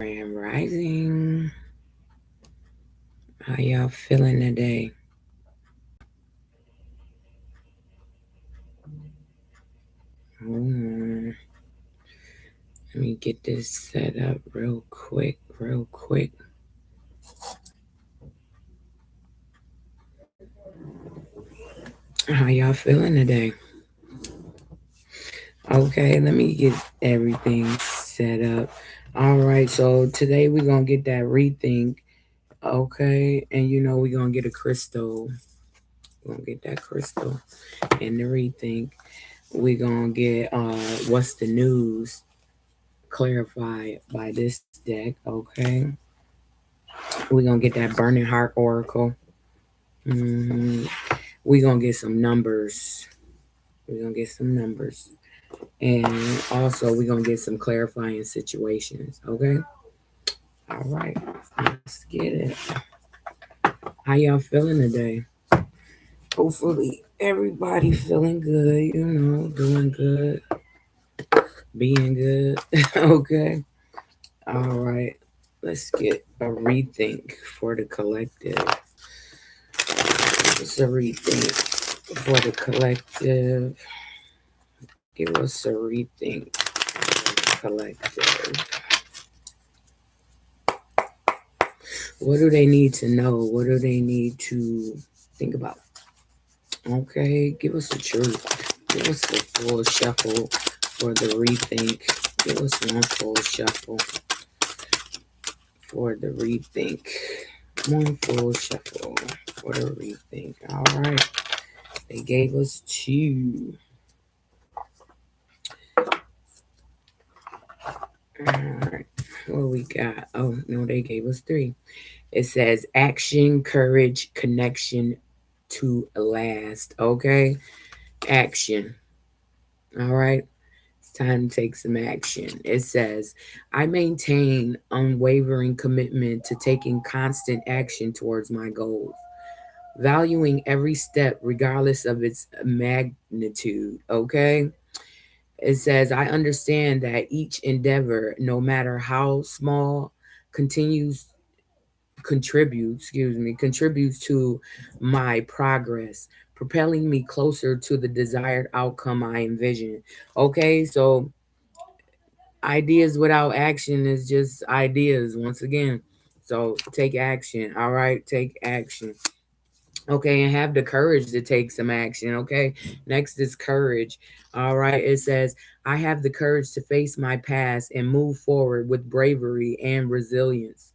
Grand Rising. How y'all feeling today? Hold. Let me get this set up real quick, real quick. How y'all feeling today? Okay, let me get everything set up. All right, so today we're gonna get that rethink. Okay, and we're gonna get a crystal. We're gonna get that crystal and the rethink. We're gonna get what's the news clarified by this deck. Okay, we're gonna get that burning heart oracle. hmm We're gonna get some numbers. We're gonna get some numbers. And also we're gonna get some clarifying situations. Okay. All right. Let's get it. How y'all feeling today? Hopefully everybody feeling good, doing good, being good. Okay. All right. Let's get a rethink for the collective. It's a rethink for the collective. Give us a rethink collective. What do they need to know? What do they need to think about? Okay, give us the truth. Give us the full shuffle for the rethink. Give us one full shuffle for the rethink. One full shuffle for the rethink. All right. They gave us two. All right. What we got? Oh, no, they gave us three. It says action, courage, connection to last. Okay. Action. All right. It's time to take some action. It says, I maintain unwavering commitment to taking constant action towards my goals, valuing every step regardless of its magnitude. Okay. It says, I understand that each endeavor, no matter how small, continues contributes to my progress, propelling me closer to the desired outcome I envision. Okay, so ideas without action is just ideas once again. So take action. All right, take action. Okay, and have the courage to take some action. Okay, next is courage. All right, it says, I have the courage to face my past and move forward with bravery and resilience.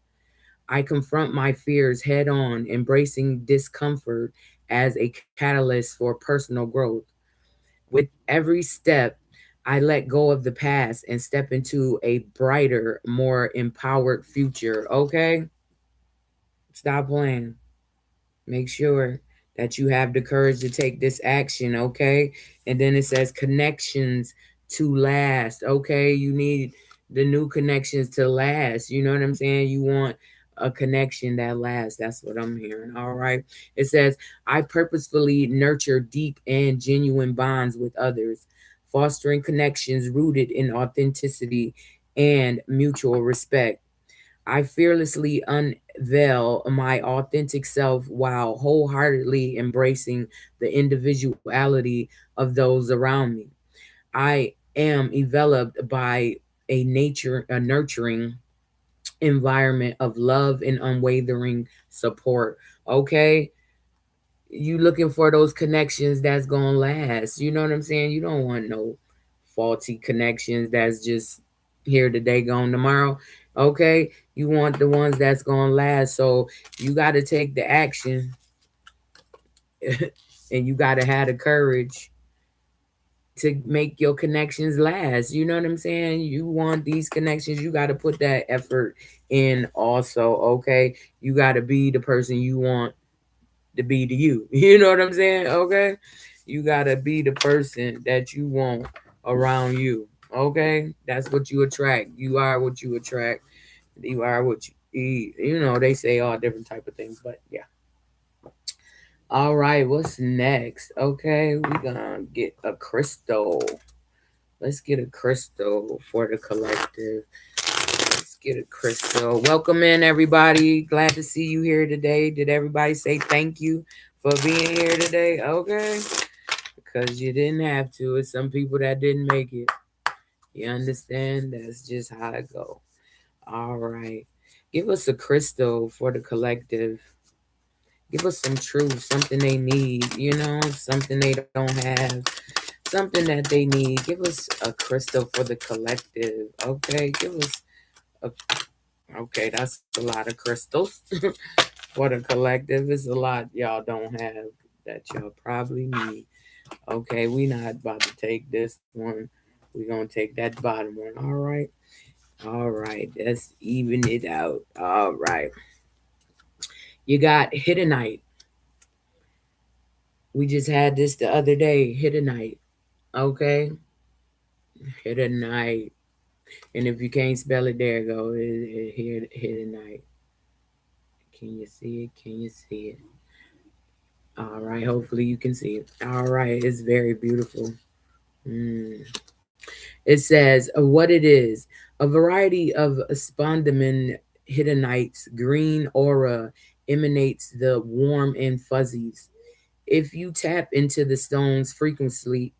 I confront my fears head on, embracing discomfort as a catalyst for personal growth. With every step, I let go of the past and step into a brighter, more empowered future. Okay? Stop playing. Make sure that you have the courage to take this action. Okay? And then it says connections to last. Okay? You need the new connections to last. You know what I'm saying? You want a connection that lasts. That's what I'm hearing. All right. It says, I purposefully nurture deep and genuine bonds with others, fostering connections rooted in authenticity and mutual respect. I fearlessly unveil my authentic self while wholeheartedly embracing the individuality of those around me. I am enveloped by a nurturing environment of love and unwavering support. Okay, you looking for those connections that's gonna last. You know what I'm saying? You don't want no faulty connections that's just here today, gone tomorrow. Okay, you want the ones that's gonna last. So you got to take the action, and you got to have the courage to make your connections last. You know what I'm saying? You want these connections, you got to put that effort in also. Okay, you got to be the person you want to be to you. You know what I'm saying? Okay, you got to be the person that you want around you. Okay, that's what you attract. You are what you attract. You are what you eat. You know, they say all different type of things, but yeah. All right, what's next? Okay, we gonna get a crystal. Let's get a crystal for the collective. Let's Get a crystal. Welcome in, everybody. Glad to see you here today. Did everybody say thank you for being here today? Okay. Because you didn't have to. It's some people that didn't make it. You understand? That's just how it go. All right. Give us a crystal for the collective. Give us some truth, something they need, something they don't have, something that they need. Give us a crystal for the collective. Okay. Give us a. Okay, that's a lot of crystals. For the collective, it's a lot y'all don't have that y'all probably need. Okay, we not about to take this one. We gonna take that bottom one. All right. Let's even it out. All right. You got Hiddenite. We just had this the other day. Hiddenite. Okay, Hiddenite. And if you can't spell it, there you go. Here, Hiddenite. Can you see it? Can you see it? All right. Hopefully you can see it. All right. It's very beautiful. Mm. It says what it is: a variety of spondamin hidenites. Green aura emanates the warm and fuzzies. If you tap into the stone's frequency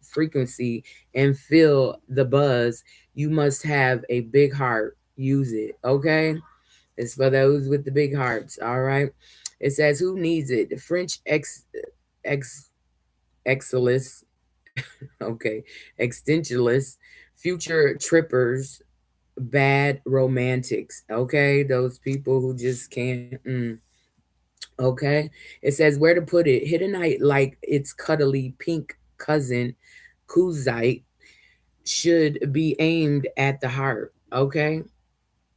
and feel the buzz, you must have a big heart. Use it. Okay. It's for those with the big hearts. All right. It says who needs it? The French ex Exilus, okay, extensionalists, future trippers, bad romantics, okay, those people who just can't, okay. It says where to put it. Hiddenite, like its cuddly pink cousin, Kuzite, should be aimed at the heart, okay?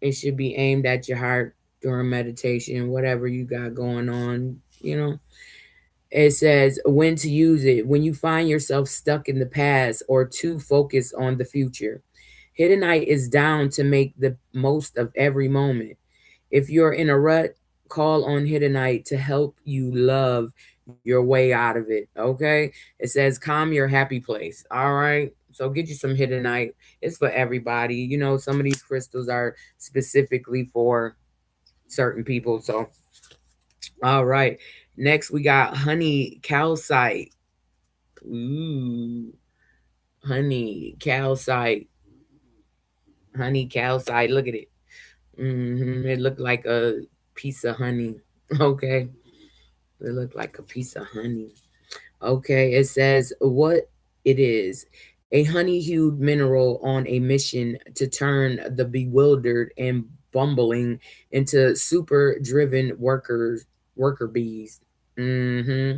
It should be aimed at your heart during meditation, whatever you got going on, you know. It says when to use it. When you find yourself stuck in the past or too focused on the future. Hiddenite is down to make the most of every moment. If you're in a rut, call on Hiddenite to help you love your way out of it. Okay? It says calm your happy place. All right? So get you some Hiddenite. It's for everybody. Some of these crystals are specifically for certain people. So, all right. Next, we got honey calcite. Ooh, honey calcite. Honey calcite. Look at it. It looked like a piece of honey. Okay. It looked like a piece of honey. Okay. It says what it is: a honey hued mineral on a mission to turn the bewildered and bumbling into super driven worker bees. hmm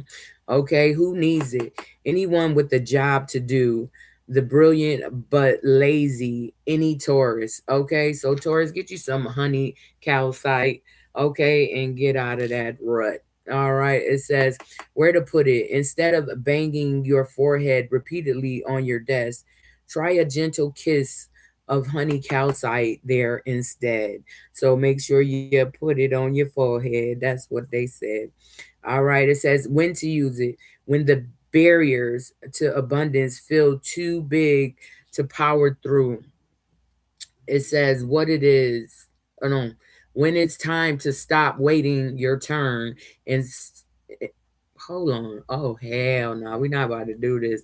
Okay, who needs it? Anyone with a job to do. The brilliant but lazy, any Taurus. Okay, so Taurus, get you some honey calcite. Okay, and get out of that rut. All right, it says where to put it. Instead of banging your forehead repeatedly on your desk, try a gentle kiss of honey calcite there instead. So make sure you put it on your forehead. That's what they said. All right. It says when to use it. When the barriers to abundance feel too big to power through. It says what it is. Oh, no. When it's time to stop waiting your turn and hold on. Oh, hell no. We're not about to do this.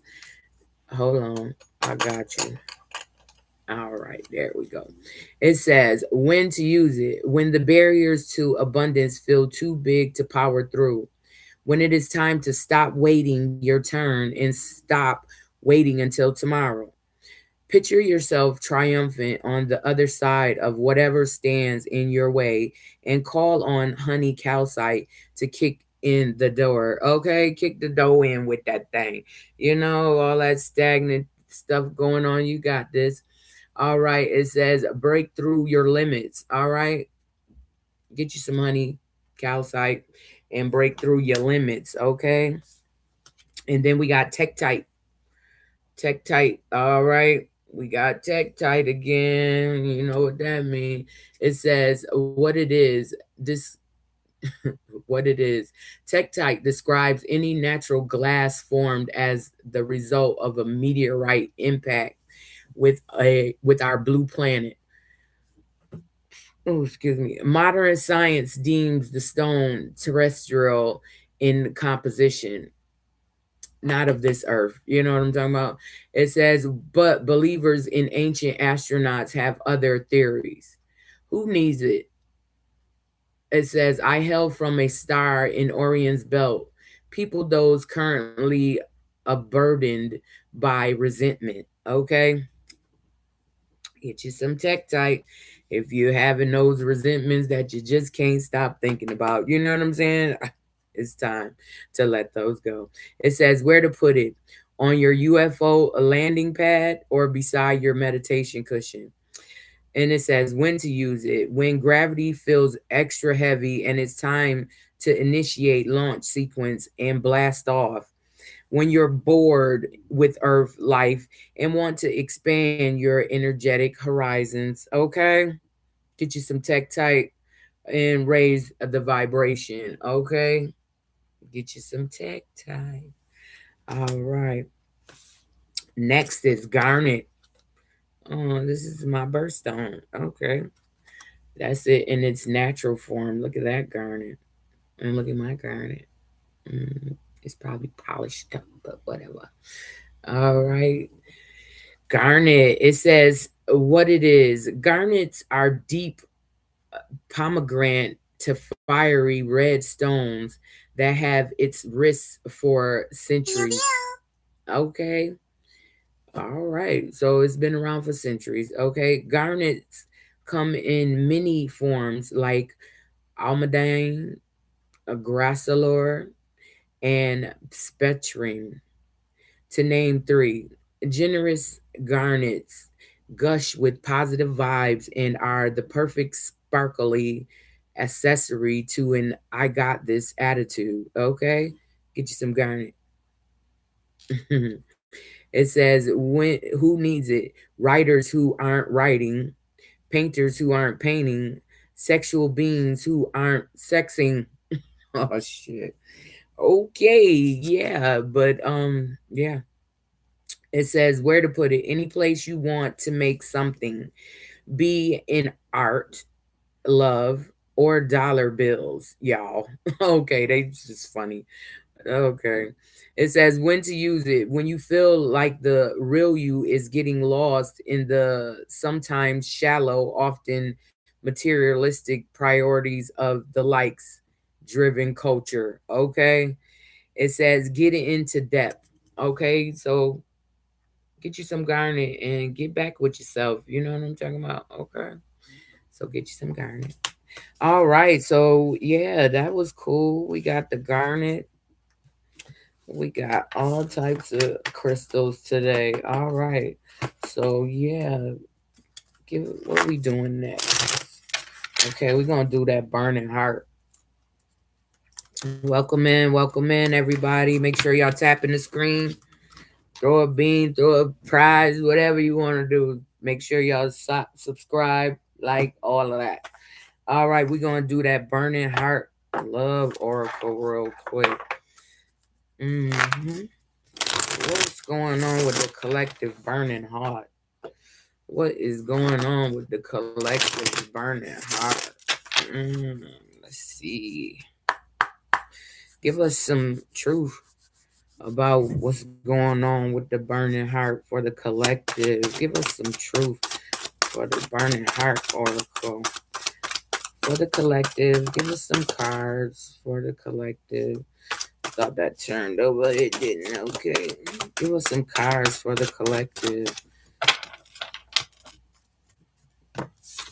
Hold on. I got you. All right, there we go. It says when to use it. When the barriers to abundance feel too big to power through. When it is time to stop waiting your turn and stop waiting until tomorrow. Picture yourself triumphant on the other side of whatever stands in your way and call on honey calcite to kick in the door. Okay, kick the door in with that thing. All that stagnant stuff going on. You got this. All right, it says break through your limits. All right, get you some honey calcite and break through your limits. Okay, and then we got Tektite. Tektite. All right. We got Tektite again. You know what that means. It says what it is. This what it is. Tektite describes any natural glass formed as the result of a meteorite impact with our blue planet. oh, excuse me, modern science deems the stone terrestrial in composition, not of this earth. You know what I'm talking about? It says, but believers in ancient astronauts have other theories. Who needs it? It says, I hail from a star in Orion's belt. People, those currently burdened by resentment. Okay? Get you some Tektite if you're having those resentments that you just can't stop thinking about. You know what I'm saying? It's time to let those go. It says where to put it, on your UFO landing pad or beside your meditation cushion. And it says when to use it, when gravity feels extra heavy and it's time to initiate launch sequence and blast off, when you're bored with Earth life and want to expand your energetic horizons. Okay, get you some Tektite and raise the vibration. Okay, get you some Tektite. All right, next is garnet. Oh, this is my birthstone. Okay, that's it in its natural form. Look at that garnet. And look at my garnet. It's probably polished up, but whatever. All right. Garnet. It says what it is. Garnets are deep pomegranate to fiery red stones that have its wrists for centuries. Okay. All right. So it's been around for centuries. Okay. Garnets come in many forms like almandine, grassalor, and spectrum, to name three. Generous garnets gush with positive vibes and are the perfect sparkly accessory to an I got this attitude. Okay? Get you some garnet. It says when who needs it? Writers who aren't writing, painters who aren't painting, sexual beings who aren't sexing. Oh shit. Okay, yeah, but yeah. It says where to put it. Any place you want to make something, be in art, love, or dollar bills, y'all. Okay, they just funny. Okay. It says when to use it. When you feel like the real you is getting lost in the sometimes shallow, often materialistic priorities of the likes driven culture. Okay. It says get it into depth. Okay. So get you some garnet and get back with yourself. You know what I'm talking about? Okay. So get you some garnet. All right. So yeah, that was cool. We got the garnet. We got all types of crystals today. All right. So yeah, give what we doing next? Okay, we're gonna do that burning heart. Welcome in, everybody. Make sure y'all tapping the screen. Throw a bean, throw a prize, whatever you want to do. Make sure y'all subscribe, like all of that. All right, we're gonna do that burning heart love oracle real quick. hmm What's going on with the collective burning heart? What is going on with the collective burning heart? Mm, let's see. Give us some truth about what's going on with the burning heart for the collective. Give us some truth for the burning heart oracle. For the collective, give us some cards for the collective. Thought that turned over, it didn't. Okay. Give us some cards for the collective.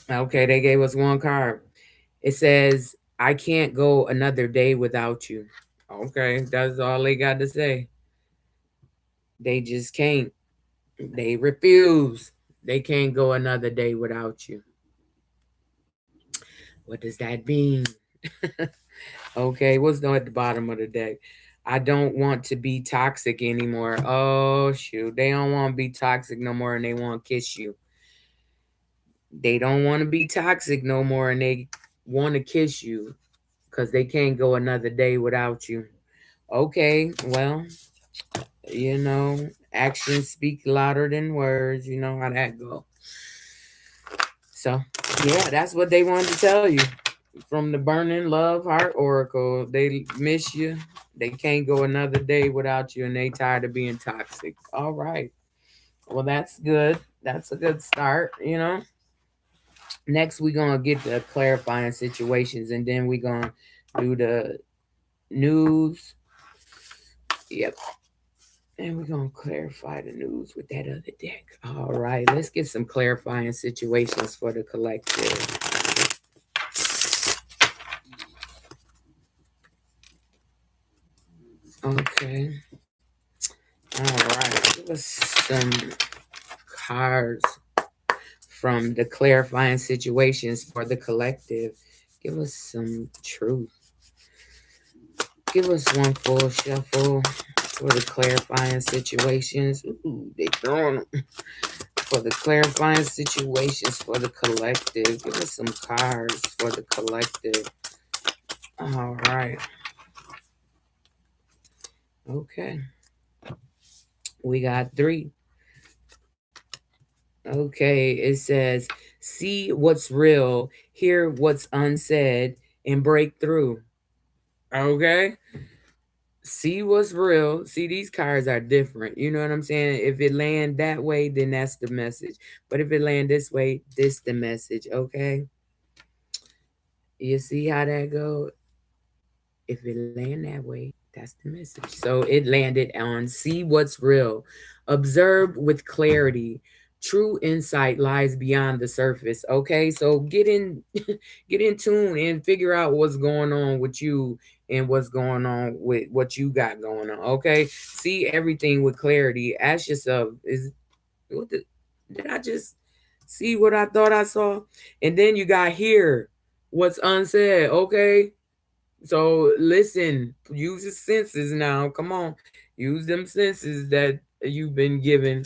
Okay, they gave us one card. It says, I can't go another day without you. Okay, that's all they got to say. They just can't. They refuse. They can't go another day without you. What does that mean? Okay, what's down at the bottom of the deck? I don't want to be toxic anymore. Oh shoot, they don't want to be toxic no more, and they want to kiss you. They don't want to be toxic no more, and they want to kiss you because they can't go another day without you. Okay, well, you know, actions speak louder than words. You know how that go. So Yeah, that's what they wanted to tell you. From the Burning Love Heart Oracle, they miss you. They can't go another day without you, and they tired of being toxic. All right. Well, that's good. That's a good start, you know. Next, we're gonna get the clarifying situations, and then we're gonna do the news. Yep. And we're gonna clarify the news with that other deck. All right, let's get some clarifying situations for the collective. Okay. All right. Give us some cards from the clarifying situations for the collective. Give us some truth. Give us one full shuffle for the clarifying situations. Ooh, they throwing them. For the clarifying situations for the collective. Give us some cards for the collective. All right. Okay. We got three. Okay. It says, see what's real, hear what's unsaid, and break through. Okay. See what's real. See, these cards are different. You know what I'm saying? If it land that way, then that's the message. But if it land this way, this the message. Okay. You see how that go? If it land that way, that's the message. So it landed on see what's real. Observe with clarity. True insight lies beyond the surface. Okay, so get in get in tune and figure out what's going on with you and what's going on with what you got going on. Okay, see everything with clarity. Ask yourself, is what the, did I just see what I thought I saw? And then you got here what's unsaid. Okay, so listen, use your senses now. Come on, use them senses that you've been given.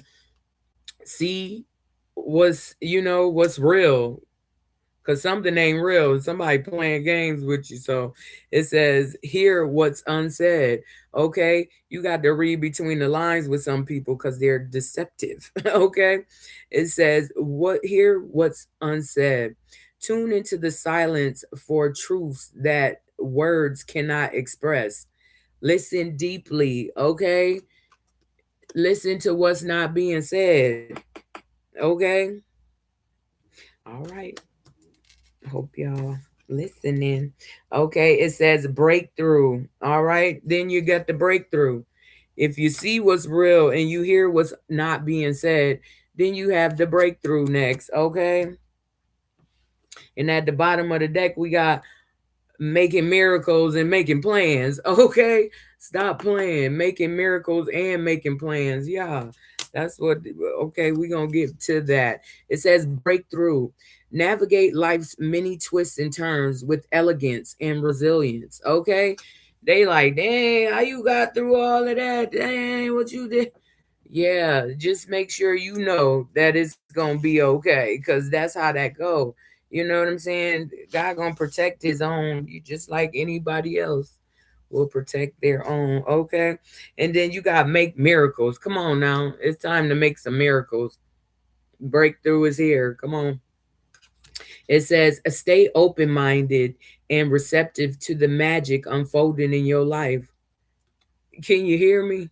See what's real, cause something ain't real. Somebody playing games with you. So it says hear what's unsaid. Okay, you got to read between the lines with some people because they're deceptive. Okay, it says what hear what's unsaid. Tune into the silence for truths that words cannot express. Listen deeply. Okay, listen to what's not being said. Okay, all right. Hope y'all listening. Okay, it says breakthrough. All right, then you get the breakthrough. If you see what's real and you hear what's not being said, then you have the breakthrough next. Okay, and at the bottom of the deck, we got making miracles and making plans. Okay, stop playing, making miracles and making plans. Yeah, that's what. Okay, we're gonna get to that. It says breakthrough. Navigate life's many twists and turns with elegance and resilience. Okay, they like, dang, how you got through all of that? Dang, what you did? Yeah, just make sure you know that it's gonna be okay, cause that's how that go. You know what I'm saying? God gonna protect His own, you just like anybody else will protect their own. Okay, and then you gotta make miracles. Come on now, it's time to make some miracles. Breakthrough is here. Come on. It says, stay open minded and receptive to the magic unfolding in your life. Can you hear me?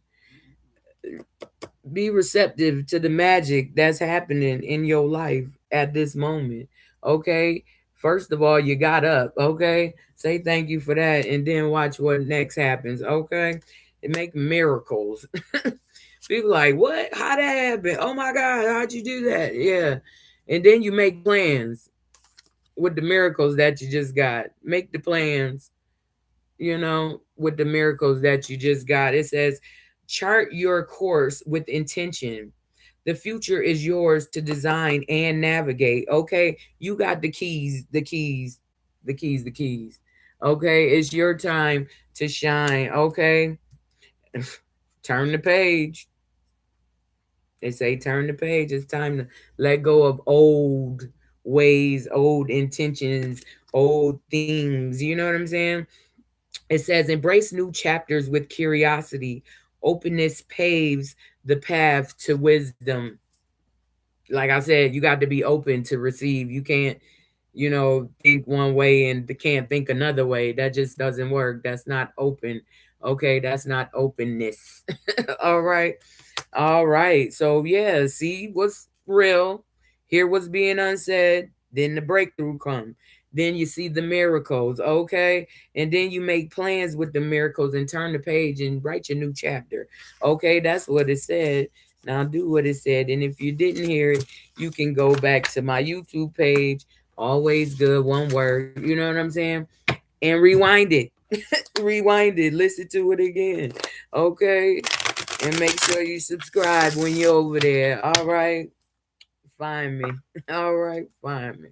Be receptive to the magic that's happening in your life at this moment. Okay, first of all, you got up. Okay, say thank you for that, and then watch what next happens. Okay, and make miracles. People like, what, how that happened? Oh my god, how'd you do that? Yeah, and then you make plans with the miracles that you just got. Make the plans, with the miracles that you just got. It says, chart your course with intention. The future is yours to design and navigate. Okay, you got the keys, the keys, the keys, the keys. Okay, it's your time to shine. Okay, turn the page. They say turn the page. It's time to let go of old ways, old intentions, old things. You know what I'm saying? It says, embrace new chapters with curiosity. Openness paves the path to wisdom. Like I said, you got to be open to receive. You can't. think one way and can't think another way. That just doesn't work. That's not open. Okay, that's not openness. All right. All right. So yeah, see what's real, hear what's being unsaid, then the breakthrough come. Then you see the miracles, okay? And then you make plans with the miracles and turn the page and write your new chapter. Okay, that's what it said. Now do what it said. And if you didn't hear it, you can go back to my YouTube page. Always good, one word. You know what I'm saying? And rewind it. Rewind it. Listen to it again. Okay? And make sure you subscribe when you're over there. All right. Find me. All right. Find me.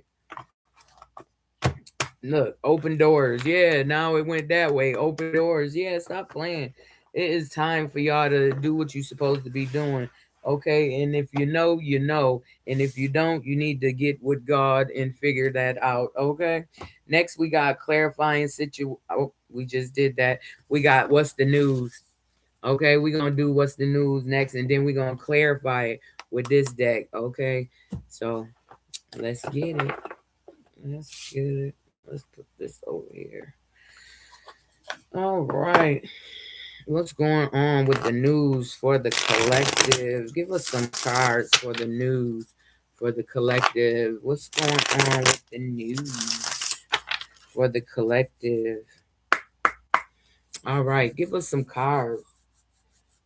Look, open doors. Yeah, now it went that way. Open doors. Yeah, stop playing. It is time for y'all to do what you're supposed to be doing. Okay. And if you know, you know. And if you don't, you need to get with God and figure that out. Okay. Next, we got clarifying situation. Oh, we just did that. We got what's the news. Okay, we're gonna do what's the news next, and then we're gonna clarify it with this deck. Okay, so let's get it. Let's get it. Let's put this over here. All right, what's going on with the news for the collective? Give us some cards for the news for the collective. What's going on with the news for the collective? All right, give us some cards.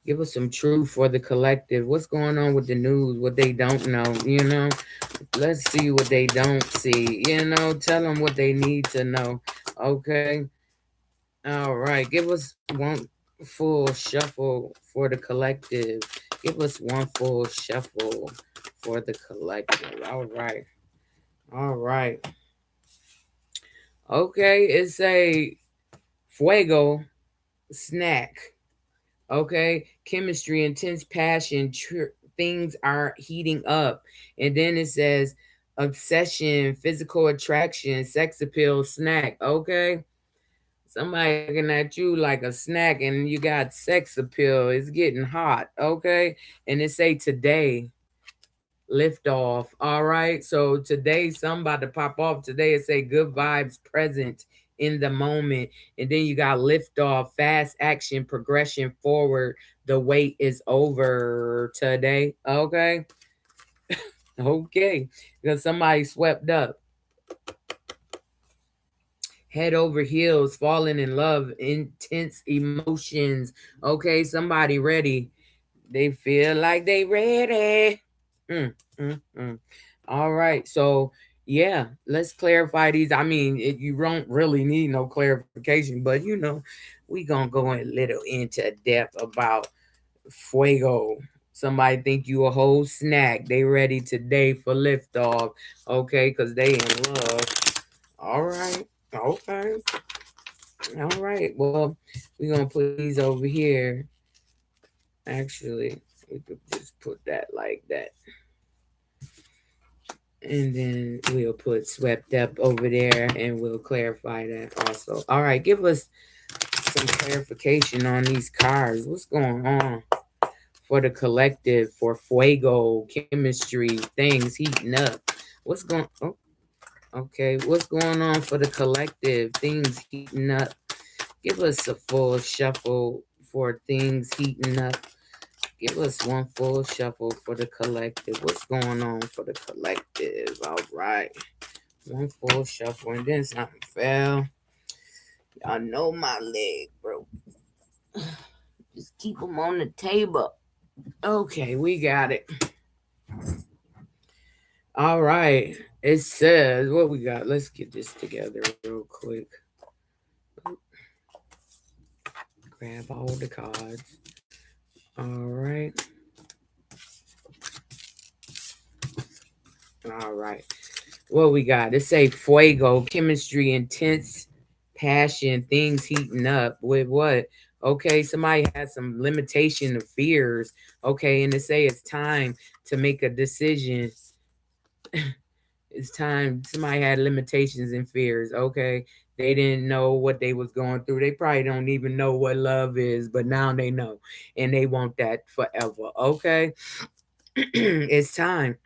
Give us some truth for the collective. What's going on with the news? What they don't know? Let's see what they don't see. Tell them what they need to know. Okay. All right. Give us one full shuffle for the collective. Give us one full shuffle for the collective. All right. All right. Okay. It's a fuego snack. Okay, chemistry, intense passion, things are heating up. And then it says obsession, physical attraction, sex appeal, snack. Okay, somebody looking at you like a snack and you got sex appeal. It's getting hot. Okay, and it say today lift off. All right, so today somebody pop off today and say good vibes present in the moment. And then you got lift off, fast action, progression forward. The wait is over today. Okay. Okay, because somebody swept up, head over heels, falling in love, intense emotions. Okay, somebody ready. They feel like they ready. Mm, mm. All right. So yeah, let's clarify these. I mean, you don't really need no clarification, but we gonna go a little into depth about fuego. Somebody think you a whole snack. They ready today for liftoff. Okay, because they in love. All right. Okay. All right. Well, we're gonna put these over here. Actually, we could just put that like that. And then we'll put swept up over there and we'll clarify that also. All right, give us some clarification on these cards. What's going on for the collective, for fuego, chemistry, things heating up? What's going oh, okay. What's going on for the collective? Things heating up. Give us a full shuffle for things heating up. Give us one full shuffle for the collective. What's going on for the collective? All right. One full shuffle and then something fell. Y'all know my leg, bro. Just keep them on the table. Okay, we got it. All right. It says, what we got? Let's get this together real quick. Grab all the cards. All right. All right. What we got? It say fuego, chemistry, intense passion, things heating up with what? Okay, somebody has some limitation of fears. Okay, and they say it's time to make a decision. It's time. Somebody had limitations and fears. Okay, they didn't know what they was going through. They probably don't even know what love is, but now they know, and they want that forever. Okay, it's time.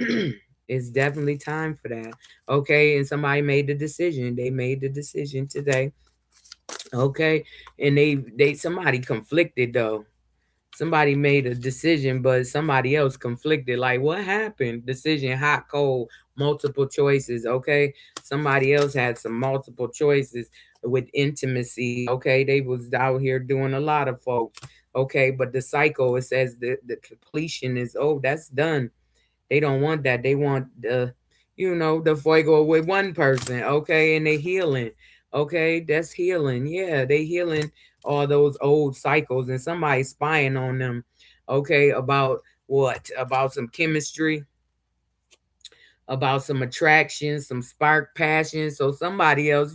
It's definitely time for that. Okay, and somebody made the decision. They made the decision today. Okay, and they somebody conflicted though. Somebody made a decision, but somebody else conflicted. Like, what happened? Decision, hot, cold, multiple choices. Okay, somebody else had some multiple choices with intimacy. Okay, they was out here doing a lot of folks. Okay, but the cycle, it says the completion is, oh, that's done. They don't want that. They want the fuego with one person. Okay, and they healing. Okay, that's healing. Yeah, they healing all those old cycles, and somebody spying on them. Okay, about what? About some chemistry, about some attraction, some spark passion. So somebody else,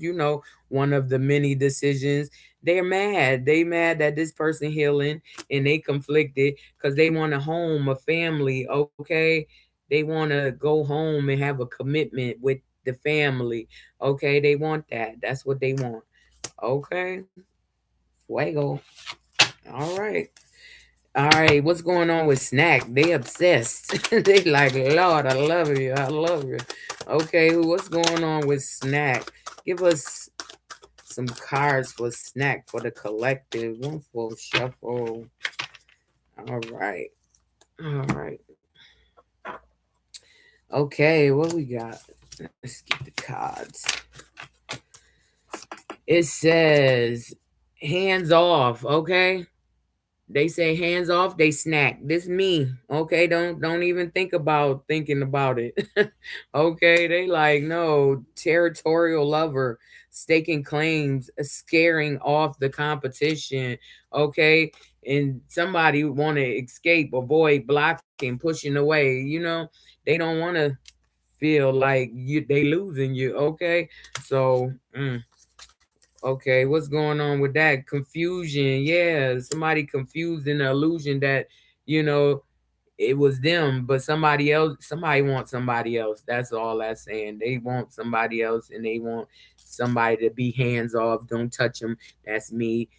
one of the many decisions, they're mad. They mad that this person healing, and they conflicted because they want a home, a family. Okay, they want to go home and have a commitment with the family. Okay, they want that. That's what they want. Okay, fuego. All right. All right, what's going on with Snack? They obsessed. They like, Lord, I love you. I love you. Okay, what's going on with Snack? Give us some cards for Snack for the collective. One full shuffle. All right. All right. Okay, what we got? Let's get the cards. It says hands off, okay? They say hands off, they snack. This me. Okay, don't even think about thinking about it. Okay, they like no territorial lover, staking claims, scaring off the competition. Okay, and somebody want to escape, avoid, blocking, pushing away. They don't want to feel like they losing you. Okay, so. Okay, what's going on with that? Confusion. Yeah, somebody confused in the illusion that, you know, it was them, but somebody wants somebody else. That's all that's saying. They want somebody else and they want somebody to be hands off. Don't touch them. That's me.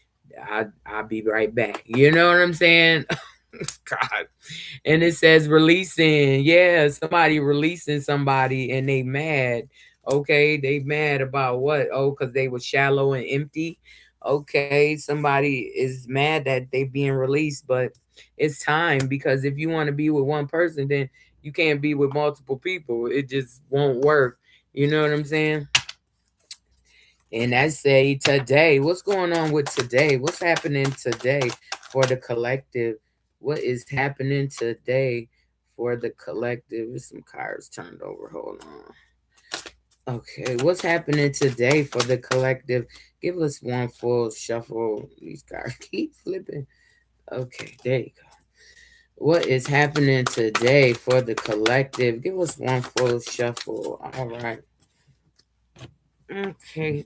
I'll be right back. You know what I'm saying? God. And it says releasing. Yeah, somebody releasing somebody and they mad. Okay, they mad about what? Oh, because they were shallow and empty. Okay, somebody is mad that they being released, but it's time because if you want to be with one person, then you can't be with multiple people. It just won't work. You know what I'm saying? And I say today, what's going on with today? What's happening today for the collective? What is happening today for the collective? There's some cards turned over. Hold on. Okay, what's happening today for the collective? Give us one full shuffle. These cards keep flipping. Okay, there you go. What is happening today for the collective? Give us one full shuffle. All right. Okay.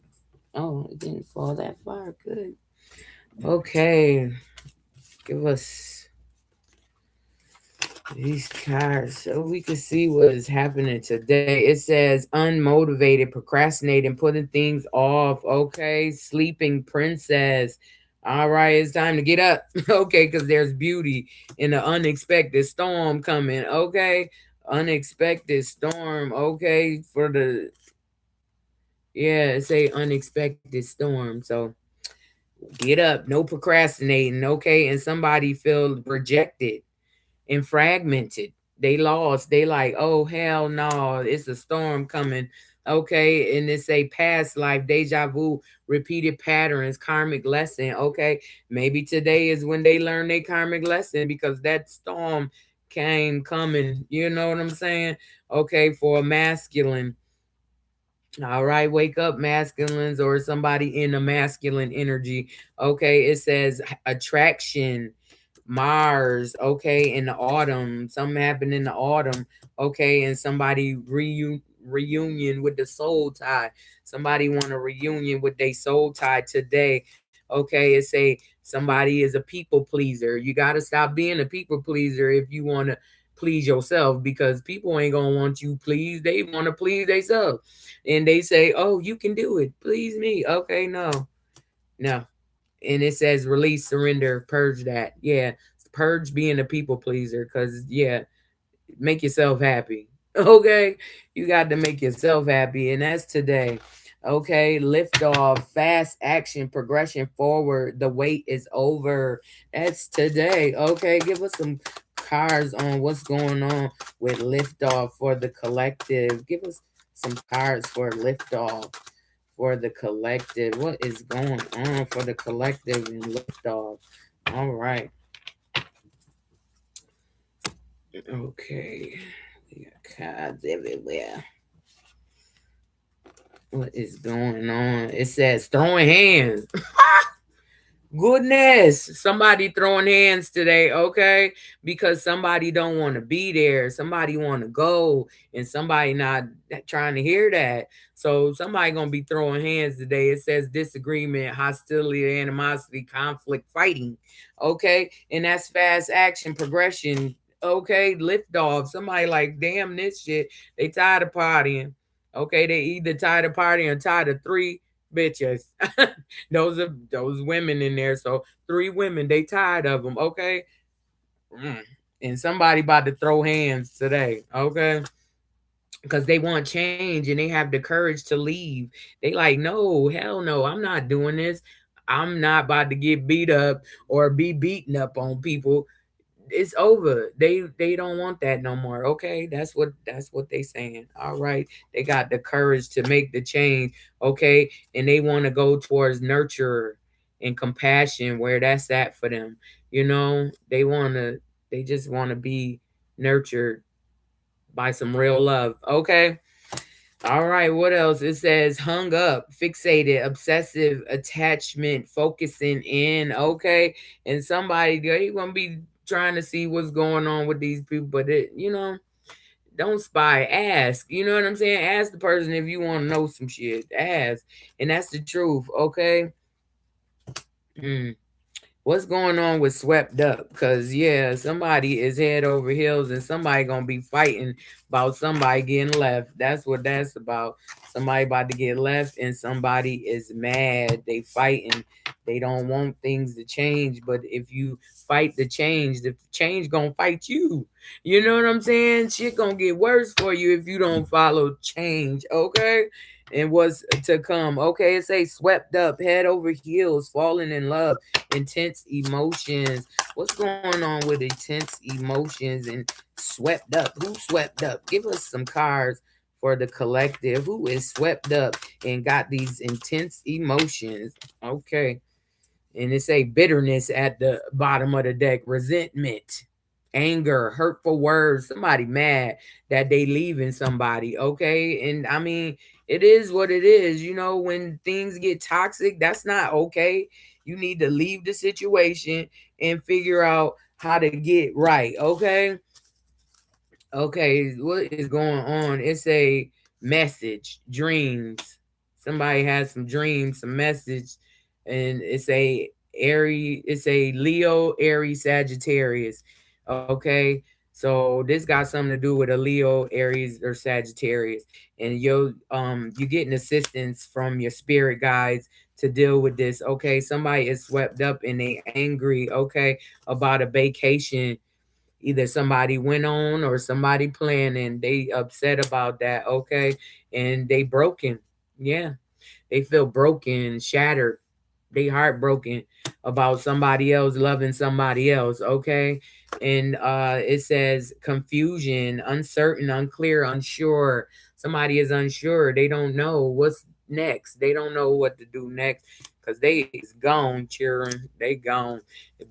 Oh, it didn't fall that far. Good. Okay, give us these cards so we can see what is happening today. It says unmotivated, procrastinating, putting things off. Okay, sleeping princess. All right, it's time to get up. Okay, because there's beauty in the unexpected storm coming. Okay, unexpected storm. Okay, for the it's a unexpected storm. So get up, no procrastinating, okay? And somebody feel rejected and fragmented. They lost. They like, oh hell no, it's a storm coming. Okay, and it's a past life, deja vu, repeated patterns, karmic lesson. Okay, maybe today is when they learn their karmic lesson because that storm came coming. You know what I'm saying? Okay, for a masculine. All right, wake up, masculines, or somebody in a masculine energy. Okay, it says attraction, Mars. Okay, in the autumn, something happened in the autumn. Okay, and somebody reunion with the soul tie. Somebody want a reunion with their soul tie today. Okay, it say somebody is a people pleaser. You got to stop being a people pleaser if you want to please yourself because people ain't gonna want you pleased. They want to please themselves and they say, "Oh, you can do it. Please me." Okay, no, no. And it says release, surrender, purge that. Yeah, purge being a people pleaser, cause yeah, make yourself happy. Okay, you got to make yourself happy, and that's today. Okay, lift off, fast action, progression forward. The wait is over. That's today. Okay, give us some cards on what's going on with lift off for the collective. Give us some cards for lift off for the collective. What is going on for the collective and lift off? All right. Okay. We got cards everywhere. What is going on? It says throwing hands. Goodness, somebody throwing hands today, okay? Because somebody don't want to be there, somebody want to go, and somebody not trying to hear that. So somebody gonna be throwing hands today. It says disagreement, hostility, animosity, conflict, fighting, okay? And that's fast action, progression, okay? Lift off. Somebody like, damn this shit. They tired of partying, okay? They either tired of partying or tired of three bitches. Those are those women in there. So three women, they tired of them. Okay. Mm. And somebody about to throw hands today. Okay. Because they want change and they have the courage to leave. They like, no, hell no, I'm not doing this. I'm not about to get beat up or be beaten up on people. It's over. They don't want that no more. Okay, that's what they saying. All right, they got the courage to make the change. Okay, and they want to go towards nurture and compassion where that's at for them. They just want to be nurtured by some real love. Okay. All right, what else? It says hung up, fixated, obsessive attachment, focusing in. Okay, and somebody they gonna be trying to see what's going on with these people, but don't spy. Ask. You know what I'm saying? Ask the person if you want to know some shit. Ask, and that's the truth. Okay. Mm. What's going on with swept up? Because yeah, somebody is head over heels and somebody gonna be fighting about somebody getting left. That's what that's about. Somebody about to get left and somebody is mad. They fighting. They don't want things to change. But if you fight the change gonna fight you. You know what I'm saying? Shit gonna get worse for you if you don't follow change. Okay. And what's to come. Okay, it say swept up, head over heels, falling in love, intense emotions. What's going on with intense emotions and swept up? Who swept up? Give us some cards for the collective. Who is swept up and got these intense emotions? Okay. And it say bitterness at the bottom of the deck, resentment, anger, hurtful words, somebody mad that they leaving somebody, okay? And I mean, it is what it is. When things get toxic, that's not okay. You need to leave the situation and figure out how to get right, okay? Okay, what is going on? It's a message, dreams. Somebody has some dreams, some message, and it's a Leo, Aries, Sagittarius. Okay, so this got something to do with a Leo, Aries, or Sagittarius, and you getting assistance from your spirit guides to deal with this. Okay, somebody is swept up and they angry. Okay, about a vacation either somebody went on or somebody planning. They upset about that, okay? And they broken. Yeah. They feel broken, shattered. They heartbroken about somebody else loving somebody else, okay? And it says confusion, uncertain, unclear, unsure. Somebody is unsure. They don't know what's next. They don't know what to do next because they is gone, cheering. They gone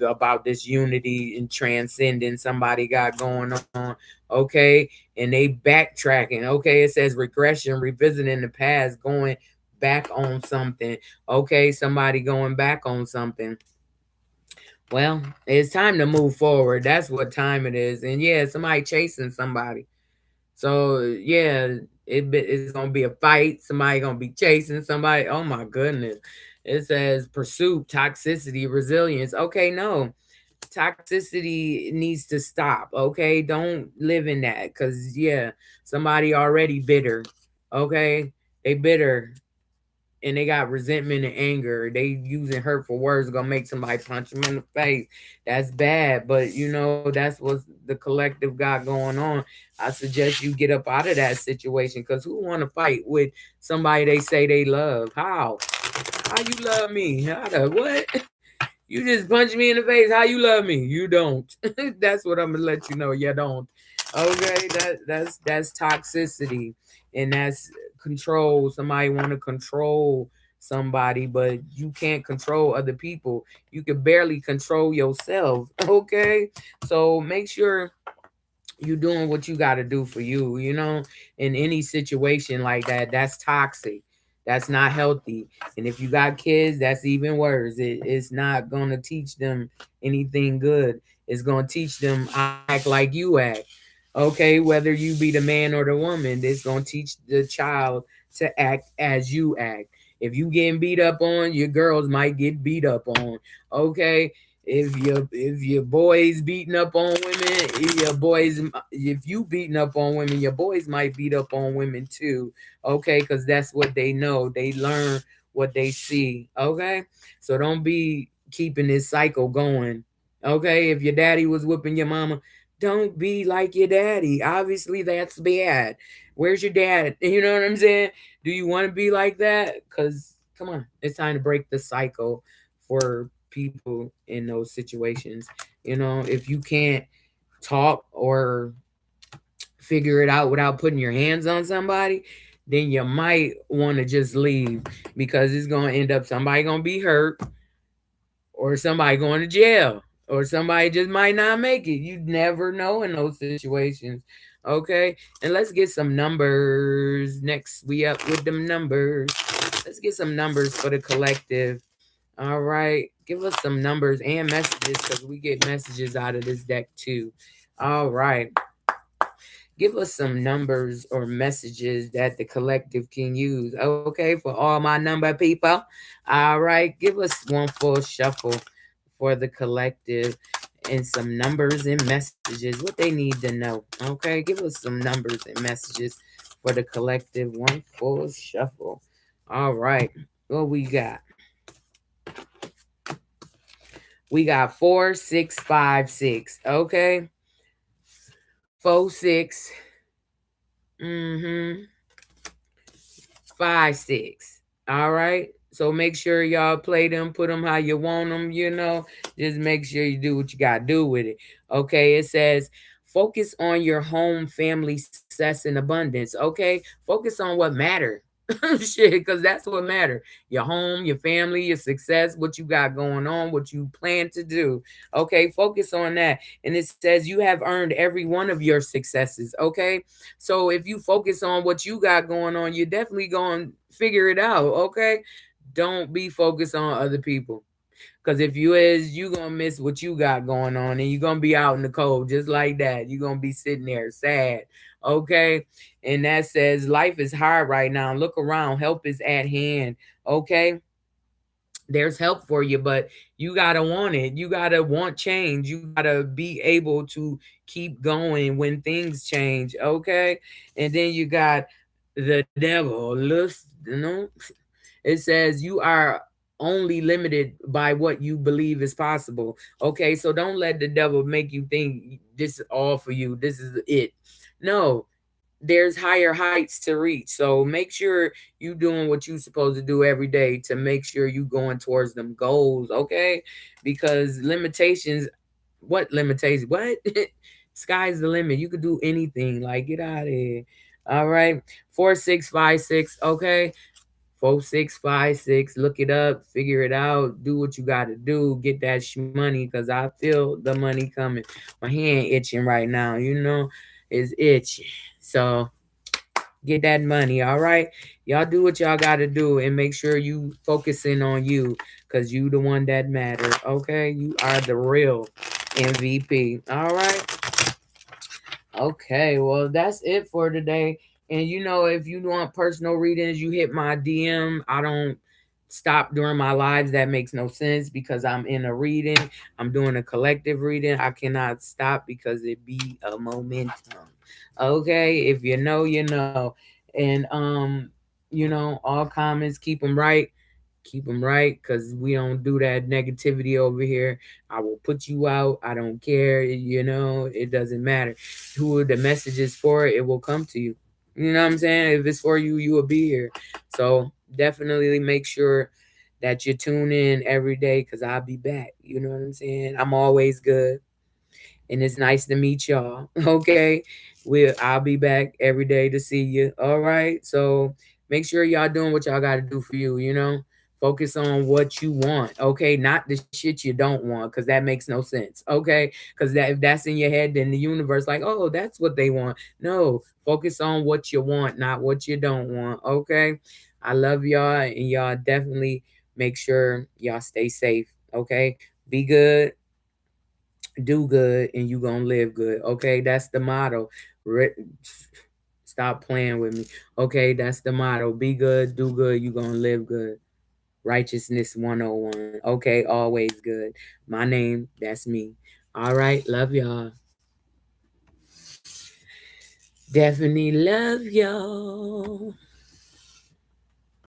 about this unity and transcending somebody got going on, okay? And they backtracking, okay? It says regression, revisiting the past, going back on something, okay? Somebody going back on something. Well, it's time to move forward. That's what time it is. And yeah, somebody chasing somebody. So yeah, it's gonna be a fight. Somebody gonna be chasing somebody. Oh my goodness. It says pursuit, toxicity, resilience. Okay, no, toxicity needs to stop. Okay, don't live in that because yeah, somebody already bitter. Okay, they bitter. and they got resentment and anger. They using hurtful words gonna make somebody punch them in the face. That's bad. But that's what the collective got going on. I suggest you get up out of that situation because who want to fight with somebody they say they love? How you love me? How the what? You just punch me in the face. How you love me? You don't. That's what I'm gonna let you know. You don't. Okay, that's toxicity, and that's control. Somebody want to control somebody, but you can't control other people. You can barely control yourself. Okay, so make sure you doing what you got to do for you, in any situation like that. That's toxic. That's not healthy. And if you got kids, that's even worse. It's not going to teach them anything good. It's going to teach them act like you act. Okay, whether you be the man or the woman, it's going to teach the child to act as you act. If you getting beat up on, your girls might get beat up on. Okay, if your boys beating up on women, if you beating up on women, your boys might beat up on women too. Okay, because that's what they know. They learn what they see. Okay, so don't be keeping this cycle going. Okay, if your daddy was whipping your mama, don't be like your daddy. Obviously, that's bad. Where's your dad? You know what I'm saying? Do you want to be like that? Because come on, it's time to break the cycle for people in those situations. If you can't talk or figure it out without putting your hands on somebody, then you might want to just leave because it's going to end up somebody going to be hurt or somebody going to jail or somebody just might not make it. You never know in those situations. Okay, and let's get some numbers. Next, we up with them numbers. Let's get some numbers for the collective. All right. Give us some numbers and messages because we get messages out of this deck too. All right. Give us some numbers or messages that the collective can use. Okay. For all my number people. All right. Give us one full shuffle for the collective and some numbers and messages. What they need to know. Okay. Give us some numbers and messages for the collective. One full shuffle. All right. What we got? We got 4656. Okay. 46. Mm-hmm. 5 6. All right. So make sure y'all play them, put them how you want them. Just make sure you do what you got to do with it. Okay. It says, focus on your home, family, success, and abundance. Okay. Focus on what matter. Shit, because that's what matter. Your home, your family, your success, what you got going on, what you plan to do. Okay. Focus on that. And it says you have earned every one of your successes. Okay. So if you focus on what you got going on, you're definitely going to figure it out. Okay. Don't be focused on other people. Because if you is, you going to miss what you got going on and you're going to be out in the cold just like that. You're going to be sitting there sad. Okay. And that says life is hard right now. Look around. Help is at hand. Okay. There's help for you, but you gotta want it. You gotta want change. You gotta be able to keep going when things change. Okay. And then you got the devil. It says you are only limited by what you believe is possible. Okay, so don't let the devil make you think this is all for you. This is it. No, there's higher heights to reach. So make sure you doing what you supposed to do every day to make sure you going towards them goals. Okay, because limitations. What limitations? What? Sky's the limit. You could do anything. Like get out of here. All right, 4656. Okay, 4656. Look it up, figure it out, do what you got to do, get that money because I feel the money coming. My hand itching right now, is itching. So get that money, all right? Y'all do what y'all got to do and make sure you focusing on you because you the one that matter, okay? You are the real MVP, all right? Okay, well, that's it for today. And if you want personal readings, you hit my DM. I don't stop during my lives. That makes no sense because I'm in a reading. I'm doing a collective reading. I cannot stop because it be a momentum. Okay, if you know, you know. And All comments, keep them right, because we don't do that negativity over here. I will put you out. I don't care. It doesn't matter who the message is for. It will come to you. You know what I'm saying? If it's for you, you will be here. So definitely make sure that you tune in every day, because I'll be back. You know what I'm saying? I'm always good, and it's nice to meet y'all. Okay, I'll be back every day to see you. All right, so make sure y'all doing what y'all got to do for you. Focus on what you want. Okay, not the shit you don't want, because that makes no sense. Okay, because if that's in your head, then the universe like, oh, that's what they want. No, focus on what you want, not what you don't want. Okay, I love y'all, and y'all definitely make sure y'all stay safe. Okay, be good, do good, and you gonna live good. Okay, that's the motto. Re- Stop playing with me. Okay, that's the motto. Be good, do good, you gonna live good. Righteousness 101. Okay, always good. My name, that's me. All right, love y'all. Definitely love y'all.